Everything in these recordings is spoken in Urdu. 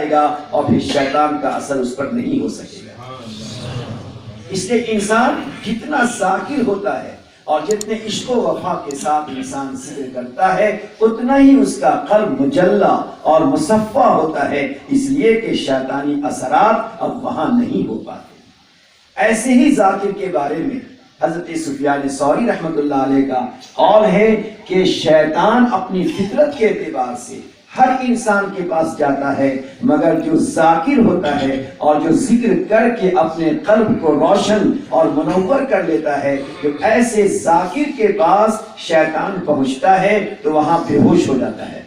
جائے گا اور پھر شیطان کا اثر اس پر نہیں ہو سکے گا۔ اس لیے انسان جتنا ذاکر ہوتا ہے اور جتنے عشق و وفا کے ساتھ انسان ذکر کرتا ہے اتنا ہی اس کا قلب مجلہ اور مصفہ ہوتا ہے، اس لیے کہ شیطانی اثرات اب وہاں نہیں ہو پاتے۔ ایسے ہی ذاکر کے بارے میں حضرت سفیان ثوری رحمۃ اللہ علیہ کا قول ہے کہ شیطان اپنی فطرت کے اعتبار سے ہر انسان کے پاس جاتا ہے، مگر جو ذاکر ہوتا ہے اور جو ذکر کر کے اپنے قلب کو روشن اور منور کر لیتا ہے، جو ایسے ذاکر کے پاس شیطان پہنچتا ہے تو وہاں بے ہوش ہو جاتا ہے،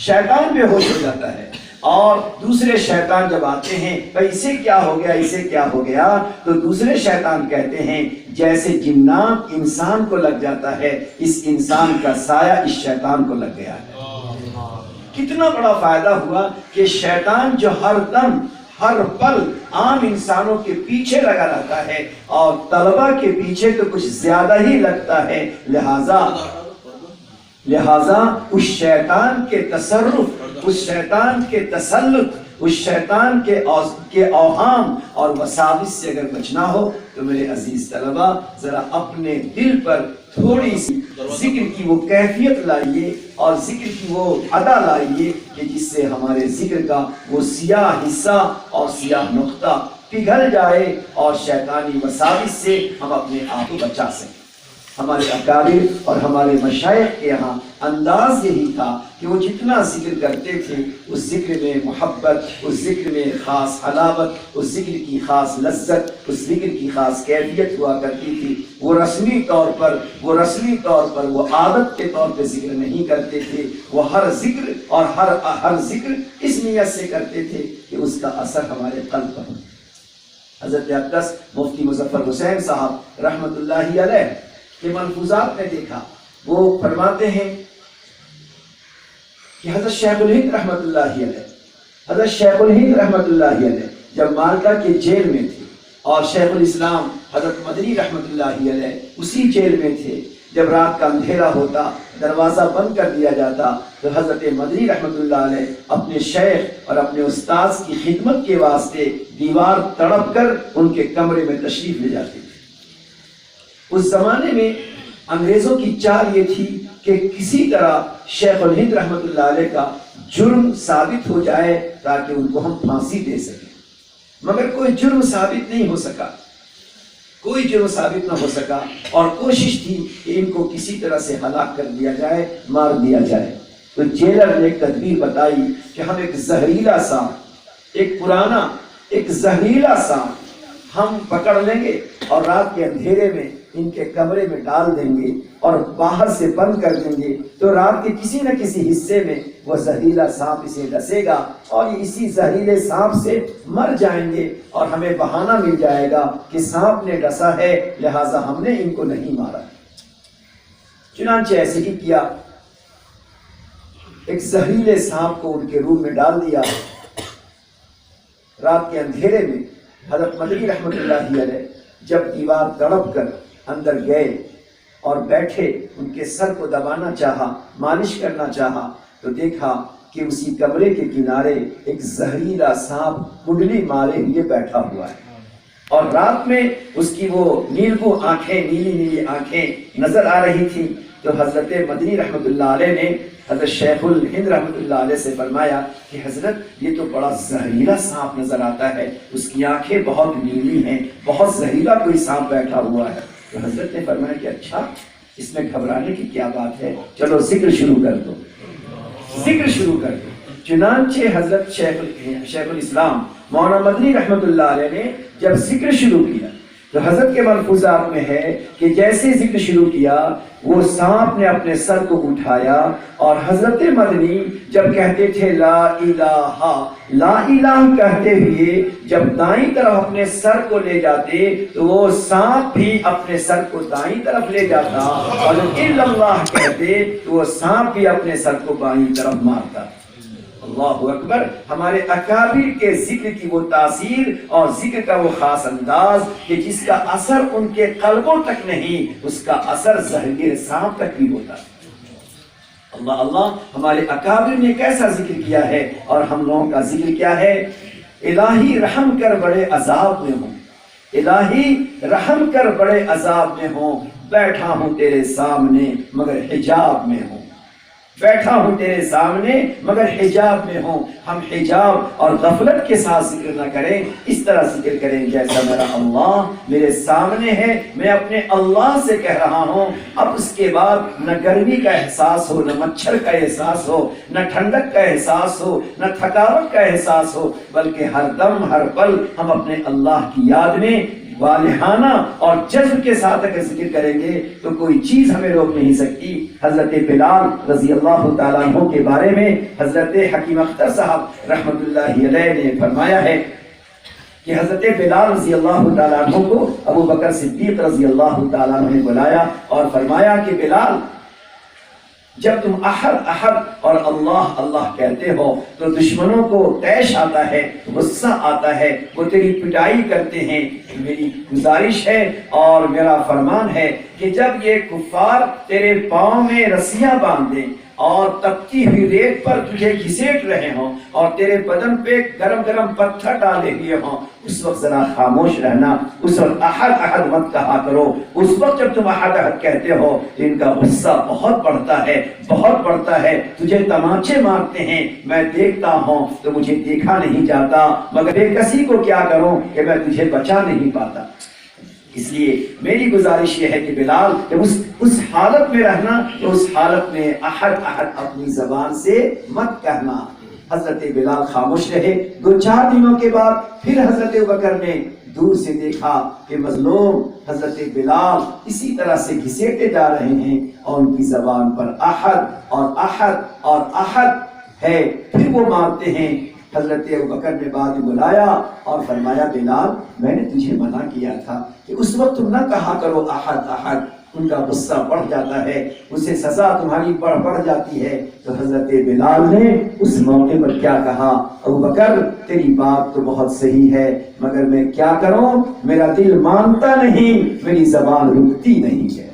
شیطان بے ہوش ہو جاتا ہے۔ اور دوسرے شیطان جب آتے ہیں بھائی اسے کیا ہو گیا، اسے کیا ہو گیا، تو دوسرے شیطان کہتے ہیں جیسے جنات انسان کو لگ جاتا ہے، اس انسان کا سایہ اس شیطان کو لگ گیا ہے۔ کتنا بڑا فائدہ ہوا کہ شیطان جو ہر دم ہر پل عام انسانوں کے پیچھے لگا رہتا ہے اور طلبہ کے پیچھے تو کچھ زیادہ ہی لگتا ہے، لہذا اس شیطان کے تصرف، اس شیطان کے تسلط، اس شیطان کے اوہام اور وساوس سے اگر بچنا ہو تو میرے عزیز طلبہ ذرا اپنے دل پر تھوڑی سی ذکر کی وہ کیفیت لائیے اور ذکر کی وہ ادا لائیے کہ جس سے ہمارے ذکر کا وہ سیاہ حصہ اور سیاہ نقطہ پگھل جائے اور شیطانی وساوس سے ہم اپنے آپ کو بچا سکیں۔ ہمارے اکابر اور ہمارے مشائخ کے یہاں انداز یہی تھا کہ وہ جتنا ذکر کرتے تھے اس ذکر میں محبت، اس ذکر میں خاص حلاوت، اس ذکر کی خاص لذت، اس ذکر کی خاص کیفیت ہوا کرتی تھی۔ وہ رسمی طور پر وہ عادت کے طور پہ ذکر نہیں کرتے تھے، وہ ہر ذکر اور ہر ذکر اس نیت سے کرتے تھے کہ اس کا اثر ہمارے قلب پر ہو۔ حضرت اقدس مفتی مظفر حسین صاحب رحمۃ اللہ علیہ کے ملفوظات میں دیکھا، وہ فرماتے ہیں کہ حضرت شیخ الہند رحمۃ اللہ علیہ جب مالٹا کے جیل میں تھے اور شیخ الاسلام حضرت مدنی رحمۃ اللہ علیہ اسی جیل میں تھے، جب رات کا اندھیرا ہوتا دروازہ بند کر دیا جاتا تو حضرت مدنی رحمۃ اللہ علیہ اپنے شیخ اور اپنے استاذ کی خدمت کے واسطے دیوار تڑپ کر ان کے کمرے میں تشریف لے جاتے تھے۔ اس زمانے میں انگریزوں کی چال یہ تھی کہ کسی طرح شیخ الہند رحمۃ اللہ علیہ کا جرم ثابت ہو جائے تاکہ ان کو ہم پھانسی دے سکیں، مگر کوئی جرم ثابت نہیں ہو سکا، کوئی جرم ثابت نہ ہو سکا، اور کوشش تھی کہ ان کو کسی طرح سے ہلاک کر دیا جائے، مار دیا جائے۔ تو جیلر نے ایک تدبیر بتائی کہ ہم ایک زہریلا سانپ، ایک پرانا ایک زہریلا سانپ ہم پکڑ لیں گے اور رات کے اندھیرے میں ان کے کمرے میں ڈال دیں گے اور باہر سے بند کر دیں گے، تو رات کے کسی نہ کسی حصے میں وہ زہریلا سانپ اسے ڈسے گا اور یہ اسی زہریلے سانپ سے مر جائیں گے اور ہمیں بہانہ مل جائے گا کہ سانپ نے ڈسا ہے لہٰذا ہم نے ان کو نہیں مارا۔ چنانچہ ایسے ہی کیا، ایک زہریلے سانپ کو ان کے روم میں ڈال دیا۔ رات کے اندھیرے میں حضرت مدنی رحمۃ اللہ علیہ جب دیوار تڑپ کر اندر گئے اور بیٹھے، ان کے سر کو دبانا چاہا، مالش کرنا چاہا، تو دیکھا کہ اسی کمرے کے کنارے ایک زہریلا سانپ کنڈلی مارے ہوئے بیٹھا ہوا ہے، اور رات میں اس کی وہ نیلگو آنکھیں، نیلی نیلی آنکھیں نظر آ رہی تھی۔ تو حضرت مدنی رحمۃ اللہ علیہ نے حضرت شیخ الہند رحمۃ اللہ علیہ سے فرمایا کہ حضرت یہ تو بڑا زہریلا سانپ نظر آتا ہے، اس کی آنکھیں بہت نیلی ہیں، بہت زہریلا کوئی سانپ بیٹھا ہوا ہے۔ تو حضرت نے فرمایا کہ اچھا، اس میں گھبرانے کی کیا بات ہے، چلو ذکر شروع کر دو، ذکر شروع کر دو۔ چنانچہ حضرت شیخ الاسلام مولانا مدنی رحمۃ اللہ علیہ نے جب ذکر شروع کیا تو حضرت کے ملفوظات میں ہے کہ جیسے ذکر شروع کیا وہ سانپ نے اپنے سر کو اٹھایا، اور حضرت مدنی جب کہتے تھے لا الہ لا الہ کہتے ہوئے جب دائیں طرف اپنے سر کو لے جاتے تو وہ سانپ بھی اپنے سر کو دائیں طرف لے جاتا، اور جب الا اللہ کہتے تو وہ سانپ بھی اپنے سر کو بائیں طرف مارتا۔ اللہ اکبر! ہمارے اکابر کے ذکر کی وہ تاثیر اور ذکر کا وہ خاص انداز کہ جس کا اثر ان کے قلبوں تک نہیں، اس کا اثر زہریلے سانپ تک بھی ہوتا ہے۔ اللہ اللہ ہمارے اکابر نے کیسا ذکر کیا ہے اور ہم لوگوں کا ذکر کیا ہے. الہی رحم کر بڑے عذاب میں ہوں، الہی رحم کر بڑے عذاب میں ہوں، بیٹھا ہوں تیرے سامنے مگر حجاب میں ہوں، بیٹھا ہوں تیرے سامنے مگر حجاب میں ہوں. ہم حجاب اور غفلت کے ساتھ ذکر نہ کریں، اس طرح ذکر کریں جیسا میرا اللہ میرے سامنے ہے، میں اپنے اللہ سے کہہ رہا ہوں. اب اس کے بعد نہ گرمی کا احساس ہو، نہ مچھر کا احساس ہو، نہ ٹھنڈک کا احساس ہو، نہ تھکاوٹ کا احساس ہو، بلکہ ہر دم ہر پل ہم اپنے اللہ کی یاد میں والہانہ اور جذب کے ساتھ اگر ذکر کریں گے تو کوئی چیز ہمیں روک نہیں سکتی. حضرت بلال رضی اللہ تعالیٰ عنہ کے بارے میں حضرت حکیم اختر صاحب رحمۃ اللہ علیہ نے فرمایا ہے کہ حضرت بلال رضی اللہ تعالیٰ عنہ کو ابو بکر صدیق رضی اللہ تعالیٰ عنہ نے بلایا اور فرمایا کہ بلال، جب تم احد احد اور اللہ اللہ کہتے ہو تو دشمنوں کو طیش آتا ہے، غصہ آتا ہے، وہ تیری پٹائی کرتے ہیں. میری گزارش ہے اور میرا فرمان ہے کہ جب یہ کفار تیرے پاؤں میں رسیاں باندھ دیں اور تپتی ہوئی ریت پر تجھے گھسیٹ رہے ہوں اور تیرے بدن پہ گرم گرم پتھر ڈالے ہوئے ہوں، اس وقت ذرا خاموش رہنا. اس وقت احد احد مت کہا کرو. اس وقت جب تم احد احد کہتے ہو تو ان کا غصہ بہت بڑھتا ہے، بہت بڑھتا ہے. تجھے تماچے مارتے ہیں، میں دیکھتا ہوں تو مجھے دیکھا نہیں جاتا، مگر بے کسی کو کیا کروں کہ میں تجھے بچا نہیں پاتا. اس لیے میری گزارش یہ ہے کہ بلال جب اس حالت میں رہنا تو اس حالت میں احد احد اپنی زبان سے مت کہنا. حضرت بلال خاموش رہے. 2-4 دنوں کے بعد پھر حضرت ابوبکر نے دور سے دیکھا کہ مظلوم حضرت بلال اسی طرح سے گھسیٹے جا رہے ہیں اور ان کی زبان پر احد اور احد اور احد ہے. پھر وہ مارتے ہیں. حضرت ابوبکر نے بعد میں بلایا اور فرمایا بلال، میں نے تجھے منع کیا تھا کہ اس وقت تم نہ کہا کرو احد احد. ان کا غصہ بڑھ جاتا ہے، اسے سزا تمہاری بڑھ جاتی ہے. تو حضرت بلال نے اس موقع پر کیا کہا، ابوبکر تیری بات تو بہت صحیح ہے مگر میں کیا کروں، میرا دل مانتا نہیں، میری زبان رکتی نہیں ہے.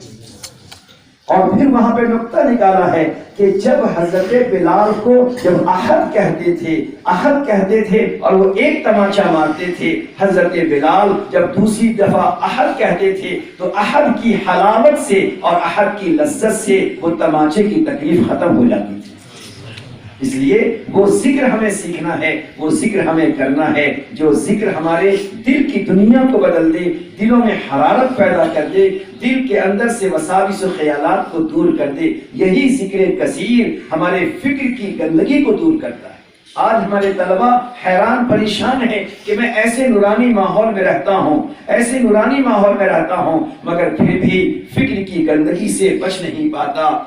اور پھر وہاں پہ نقطہ نکالا ہے کہ جب حضرت بلال کو جب احد کہتے تھے اور وہ ایک تماچا مارتے تھے، حضرت بلال جب دوسری دفعہ احد کہتے تھے تو احد کی حلاوت سے اور احد کی لذت سے وہ تماچے کی تکلیف ختم ہو جاتی تھی. اس لیے وہ ذکر ہمیں سیکھنا ہے، وہ ذکر ہمیں کرنا ہے جو ذکر ہمارے دل کی دنیا کو بدل دے، دلوں میں حرارت پیدا کر دے، دل کے اندر سے وساوس و خیالات کو دور کر دے. یہی ذکر کثیر ہمارے فکر کی گندگی کو دور کرتا ہے. آج ہمارے طلبہ حیران پریشان ہیں کہ میں ایسے نورانی ماحول میں رہتا ہوں، ایسے نورانی ماحول میں رہتا ہوں مگر پھر بھی فکر کی گندگی سے بچ نہیں پاتا.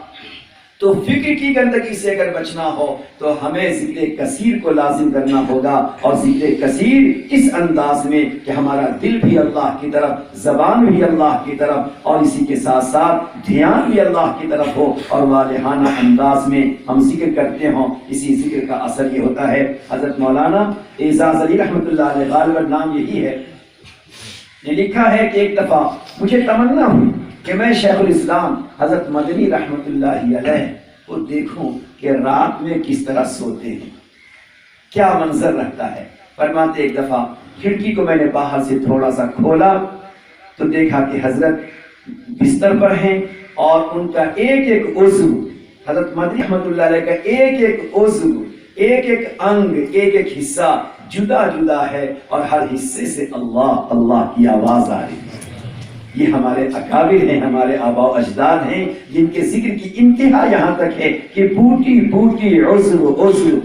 تو فکر کی گندگی سے اگر بچنا ہو تو ہمیں ذکر کثیر کو لازم کرنا ہوگا. اور ذکر کثیر اس انداز میں کہ ہمارا دل بھی اللہ کی طرف، زبان بھی اللہ کی طرف اور اسی کے ساتھ ساتھ دھیان بھی اللہ کی طرف ہو اور والہانہ انداز میں ہم ذکر کرتے ہوں. اسی ذکر کا اثر یہ ہوتا ہے. حضرت مولانا اعزاز علی رحمۃ اللہ علیہ، غالباً نام یہی ہے، نے لکھا ہے کہ ایک دفعہ مجھے تمنا ہوئی کہ میں شیخ الاسلام حضرت مدنی رحمۃ اللہ علیہ کو دیکھوں کہ رات میں کس طرح سوتے ہیں، کیا منظر رہتا ہے. فرماتے ایک دفعہ کھڑکی کو میں نے باہر سے تھوڑا سا کھولا تو دیکھا کہ حضرت بستر پر ہیں اور ان کا ایک ایک عضو، حضرت مدنی رحمۃ اللہ علیہ کا ایک ایک عضو، ایک ایک انگ، ایک ایک حصہ جدا جدا ہے اور ہر حصے سے اللہ اللہ کی آواز آ رہی ہے. یہ ہمارے اکابر ہیں، ہمارے آباء و اجداد ہیں جن کے ذکر کی انتہا یہاں تک ہے کہ بوٹی بوٹی عضو عضو،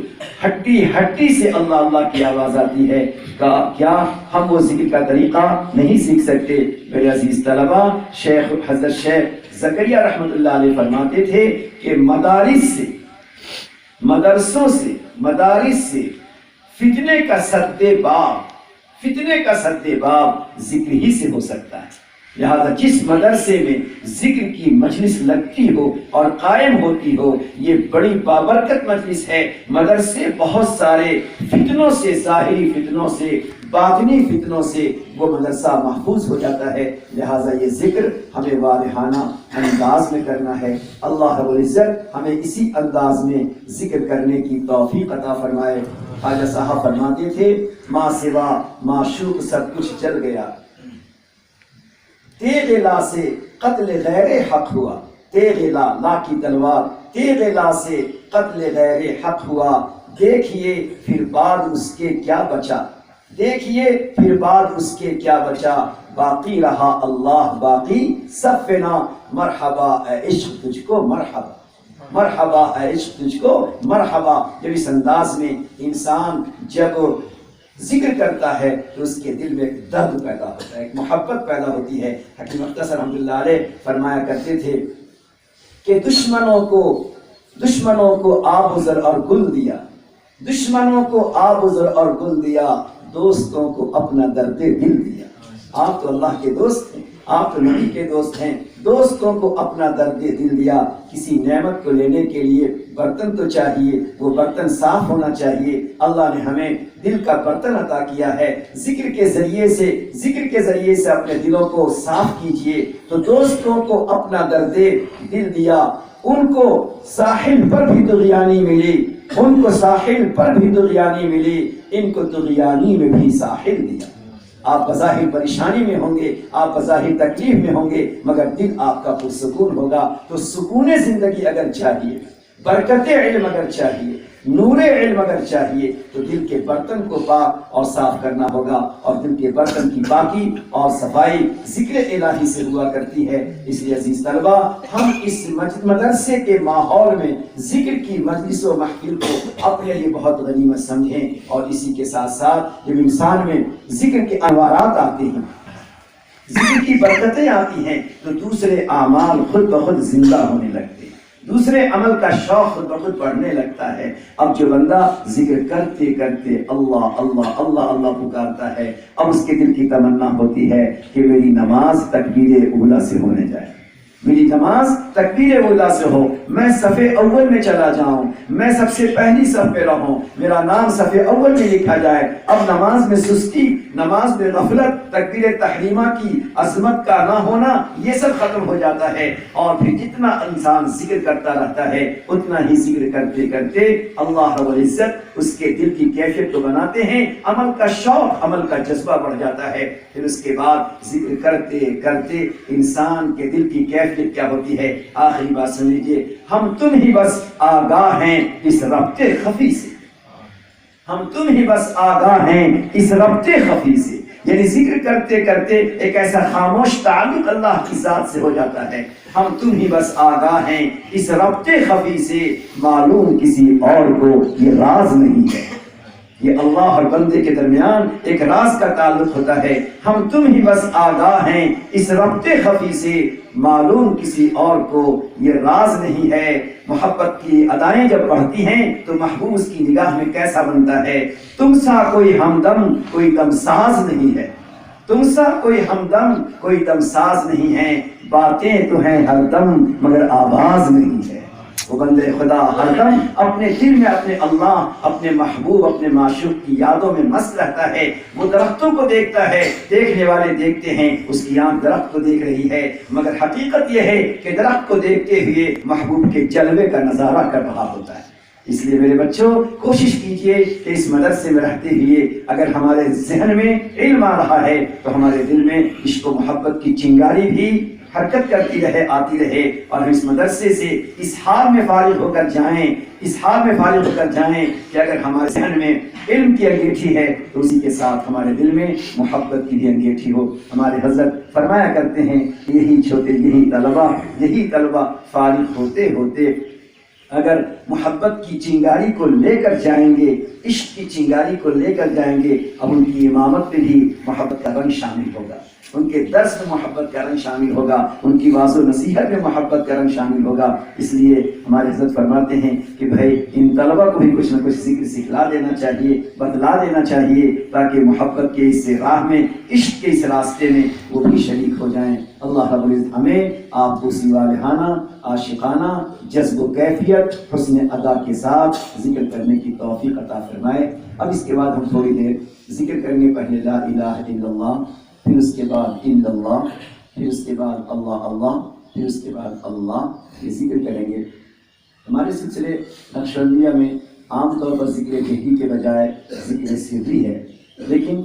ہڈی ہڈی سے اللہ اللہ کی آواز آتی ہے. کیا ہم وہ ذکر کا طریقہ نہیں سیکھ سکتے؟ میرے عزیز طلبہ، حضرت شیخ زکریا رحمۃ اللہ علیہ فرماتے تھے کہ مدارس سے، مدرسوں سے، مدارس سے فتنے کا سد باب ذکر ہی سے ہو سکتا ہے. لہذا جس مدرسے میں ذکر کی مجلس لگتی ہو اور قائم ہوتی ہو، یہ بڑی بابرکت مجلس ہے۔ مدرسے بہت سارے فتنوں سے، ظاہری فتنوں سے، باطنی فتنوں سے وہ مدرسہ محفوظ ہو جاتا ہے۔ لہٰذا یہ ذکر ہمیں واضحانہ انداز میں کرنا ہے۔ اللہ رب العزت ہمیں اسی انداز میں ذکر کرنے کی توفیق عطا فرمائے۔ خواجہ صاحب فرماتے تھے، ماں سوا معشوق سب کچھ جل گیا، تیغ لا سے قتل غیر حق ہوا، تیغ لا، لا کی تلوار، تیغ لا سے قتل غیر حق ہوا، دیکھیے پھر بعد اس کے کیا بچا، دیکھیے پھر بعد اس کے کیا بچا، باقی رہا اللہ باقی سب فنا، مرحبا اے عشق تجھ کو مرحبا، مرحبا اے عشق تجھ کو مرحبا۔ جب اس انداز میں انسان جب ذکر کرتا ہے تو اس کے دل میں ایک درد پیدا ہوتا ہے، ایک محبت پیدا ہوتی ہے۔ حکیم مختصر رحمۃ اللہ علیہ فرمایا کرتے تھے کہ دشمنوں کو آب و زر اور گل دیا، دشمنوں کو آب و زر اور گل دیا، دوستوں کو اپنا درد دل دیا۔ آپ تو اللہ کے دوست ہیں، آپ تو نبی کے دوست ہیں، دوستوں کو اپنا درد دل دیا۔ کسی نعمت کو لینے کے لیے برتن تو چاہیے، وہ برتن صاف ہونا چاہیے۔ اللہ نے ہمیں دل کا برتن عطا کیا ہے، ذکر کے ذریعے سے اپنے دلوں کو صاف کیجئے۔ تو دوستوں کو اپنا درد دل دیا، ان کو ساحل پر بھی طغیانی ملی، ان کو ساحل پر بھی طغیانی ملی، ان کو طغیانی میں بھی ساحل دیا۔ آپ بظاہر پریشانی میں ہوں گے، آپ بظاہر تکلیف میں ہوں گے، مگر دل آپ کا پرسکون ہوگا۔ تو سکون زندگی اگر چاہیے، برکت علم اگر چاہیے، نور علم اگر چاہیے، تو دل کے برتن کو پاک اور صاف کرنا ہوگا، اور دل کے برتن کی پاکی اور صفائی ذکر الہی سے ہوا کرتی ہے۔ اس لیے عزیز طلبہ، ہم اس مدرسے کے ماحول میں ذکر کی مجلس و محفل کو اپنے لیے بہت غنیمت سمجھیں، اور اسی کے ساتھ ساتھ جب انسان میں ذکر کے انوارات آتے ہیں، ذکر کی برکتیں آتی ہیں، تو دوسرے اعمال خود بخود زندہ ہونے لگتے ہیں، دوسرے عمل کا شوق خود بخود بڑھنے لگتا ہے۔ اب جو بندہ ذکر کرتے کرتے اللہ اللہ اللہ اللہ پکارتا ہے، اب اس کے دل کی تمنا ہوتی ہے کہ میری نماز تکبیر اولیٰ سے ہونے جائے، میری نماز تکبیر اولیٰ سے ہو، میں صف اول میں چلا جاؤں، میں سب سے پہلی صف پہ رہوں، میرا نام صف اول میں لکھا جائے۔ اب نماز میں سستی، نماز میں غفلت، تکبیر تحریمہ کی عظمت کا نہ ہونا، یہ سب ختم ہو جاتا ہے، اور پھر جتنا انسان ذکر کرتا رہتا ہے، اتنا ہی ذکر کرتے کرتے اللہ رب العزت اس کے دل کی کیفیت کو بناتے ہیں، عمل کا شوق، عمل کا جذبہ بڑھ جاتا ہے۔ پھر اس کے بعد ذکر کرتے کرتے انسان کے دل کی کیفیت کیا ہوتی ہے؟ آخری بات سن لیجیے، ہم تم ہی بس آگاہ ہیں اس ربط خفی سے، ہم تم ہی بس آگاہ ہیں اس ربط خفی سے، یعنی ذکر کرتے کرتے ایک ایسا خاموش تعلق اللہ کی ذات سے ہو جاتا ہے۔ ہم تم ہی بس آگاہ ہیں اس ربط خفی سے، معلوم کسی اور کو یہ راز نہیں ہے۔ یہ اللہ اور بندے کے درمیان ایک راز کا تعلق ہوتا ہے۔ ہم تم ہی بس آگاہ ہیں اس ربط خفی سے، معلوم کسی اور کو یہ راز نہیں ہے۔ محبت کی ادائیں جب بڑھتی ہیں تو محبوب اس کی نگاہ میں کیسا بنتا ہے؟ تم سا کوئی ہمدم کوئی دم ساز نہیں ہے، تم سا کوئی ہمدم کوئی دم ساز نہیں ہے، باتیں تو ہیں ہر دم مگر آواز نہیں ہے۔ وہ بندے خدا ہر دم اپنے دل میں اپنے اللہ، اپنے محبوب، اپنے معشوق کی یادوں میں مست رہتا ہے۔ وہ درختوں کو دیکھتا ہے، دیکھنے والے دیکھتے ہیں، اس کی آنکھ درخت کو دیکھ رہی ہے، مگر حقیقت یہ ہے کہ درخت کو دیکھتے ہوئے محبوب کے جلوے کا نظارہ کر رہا ہوتا ہے۔ اس لیے میرے بچوں، کوشش کیجئے کہ اس مدرسے میں رہتے ہوئے اگر ہمارے ذہن میں علم آ رہا ہے تو ہمارے دل میں عشق و محبت کی چنگاری بھی حرکت کرتی رہے، آتی رہے، اور ہم اس مدرسے سے اس حال میں فارغ ہو کر جائیں، اس حال میں فارغ ہو کر جائیں کہ اگر ہمارے ذہن میں علم کی انگیٹھی ہے تو اسی کے ساتھ ہمارے دل میں محبت کی بھی انگیٹھی ہو۔ ہمارے حضرت فرمایا کرتے ہیں، یہی طلبہ فارغ ہوتے ہوتے اگر محبت کی چنگاری کو لے کر جائیں گے عشق کی چنگاری کو لے کر جائیں گے، اب ان کی امامت میں بھی محبت کا رنگ شامل ہوگا، ان کے درس میں محبت کا رنگ شامل ہوگا، ان کی واعظ و نصیحت میں محبت کا رنگ شامل ہوگا۔ اس لیے ہمارے حضرت فرماتے ہیں کہ بھائی ان طلبہ کو بھی کچھ نہ کچھ ذکر سکھلا دینا چاہیے، بتلا دینا چاہیے، تاکہ محبت کے اس راہ میں، عشق کے اس راستے میں وہ بھی شریک ہو جائیں۔ اللہ رب العزت ہمیں آپ کو صالحانہ، عاشقانہ، جذب و کیفیت، حسن ادا کے ساتھ ذکر کرنے کی توفیق عطا فرمائے۔ اب اس کے بعد ہم تھوڑی دیر ذکر کریں گے، پہلے لا الہ الا اللہ، پھر اس کے بعد الا اللہ، پھر اس کے بعد اللہ اللہ، پھر اس کے بعد اللہ، یہ ذکر کریں گے۔ ہمارے سلسلے نقشبندیہ میں عام طور پر ذکر جہری کے بجائے ذکر سری ہے، لیکن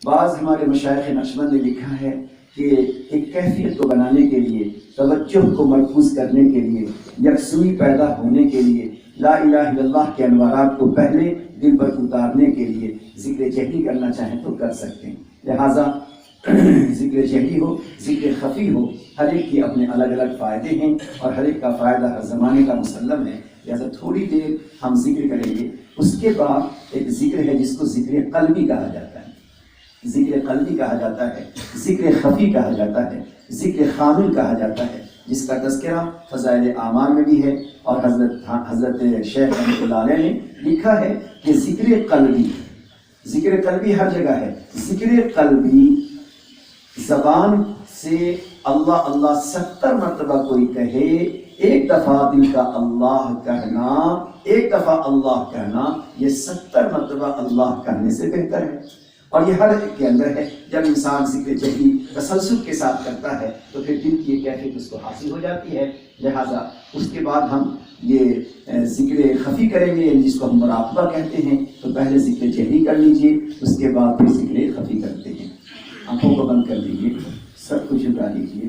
بعض ہمارے مشائخ نقشبند نے لکھا ہے کہ ایک کیفیت کو بنانے کے لیے، توجہ کو مرکوز کرنے کے لیے، یکسوئی پیدا ہونے کے لیے، لا الہ الا اللہ کے انوارات کو پہلے دل پر اتارنے کے لیے ذکر جہری کرنا چاہیں تو کر سکتے ہیں۔ لہٰذا ذکر جہری ہو، ذکر خفی ہو، ہر ایک کی اپنے الگ الگ فائدے ہیں اور ہر ایک کا فائدہ ہر زمانے کا مسلم ہے۔ لہٰذا تھوڑی دیر ہم ذکر کریں گے، اس کے بعد ایک ذکر ہے جس کو ذکر قلبی کہا جاتا ہے، ذکر قلبی کہا جاتا ہے، ذکر خفی کہا جاتا ہے، ذکر خامل کہا جاتا ہے، جس کا تذکرہ فضائل اعمال میں بھی ہے، اور حضرت شیخ رحمۃ اللہ علیہ نے لکھا ہے کہ ذکر قلبی ہر جگہ ہے۔ ذکر قلبی زبان سے اللہ اللہ 70 مرتبہ کوئی کہے، ایک دفعہ دل کا اللہ کہنا، ایک دفعہ اللہ کہنا، یہ 70 مرتبہ اللہ کہنے سے بہتر ہے، اور یہ ہر ایک کے اندر ہے۔ جب انسان ذکر جہری تسلسل کے ساتھ کرتا ہے تو پھر دل کی کیفیت اس کو حاصل ہو جاتی ہے۔ لہٰذا اس کے بعد ہم یہ ذکر خفی کریں گے، یعنی جس کو ہم مراقبہ کہتے ہیں، تو پہلے ذکر جہری کر لیجئے، اس کے بعد پھر ذکر خفی کرتے ہیں۔ آنکھوں کو بند کر لیجیے، سر کو جھکا لیجیے۔